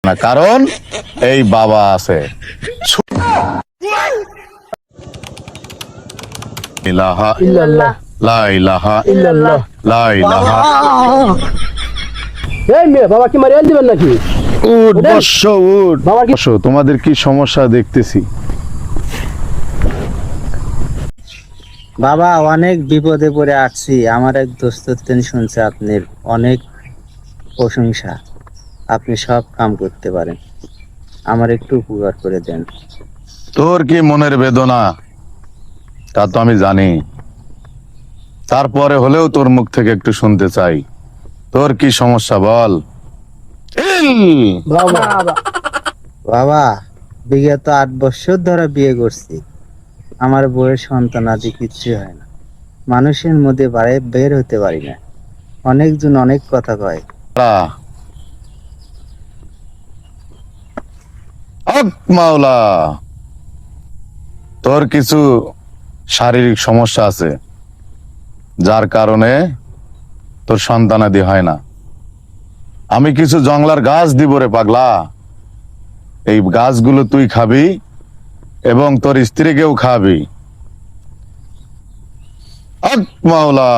না, কারণ এই বাবা আছে। ইলাহা ইল্লাল্লাহ লা ইলাহা ইল্লাল্লাহ। লা ইলাহা। এই মেয়ে, বাবা কি মারিয়ে দিবেন নাকি? উঠ ওঠেন। বর্ষ, উঠ বাবা কি বর্ষ। তোমাদের কি সমস্যা দেখতেছি। বাবা অনেক বিপদে পড়ে আসছি। আমার এক দোস্ত শুনছে আপনার অনেক প্রশংসা, আপনি সব কাম করতে পারেন, আমার একটু উপকার করে দেন। তোর কি মনের বেদনা তা তো আমি জানি, তারপরে হলেও তোর মুখ থেকে একটু শুনতে চাই। তোর কি সমস্যা বল। বাবা বাবা বিগত 8 বছর ধরে বিয়ে করছি, আমার বউয়ের সন্তান আদি কিচ্ছু হয় না, মানুষের মধ্যে বাইরে বের হতে পারি না, অনেকজন অনেক কথা কয়। হক মাওলা, তোর কিছু শারীরিক সমস্যা আছে যার কারণে তোর সন্তানাদি হয় না। আমি কিছু জংলার গাছ দিব রে পাগলা, এই গাছগুলো তুই খাবি এবং তোর স্ত্রীকেও খাবি। হক মাওলা।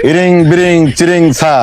ইরিং বিরিং চিরিং ছা,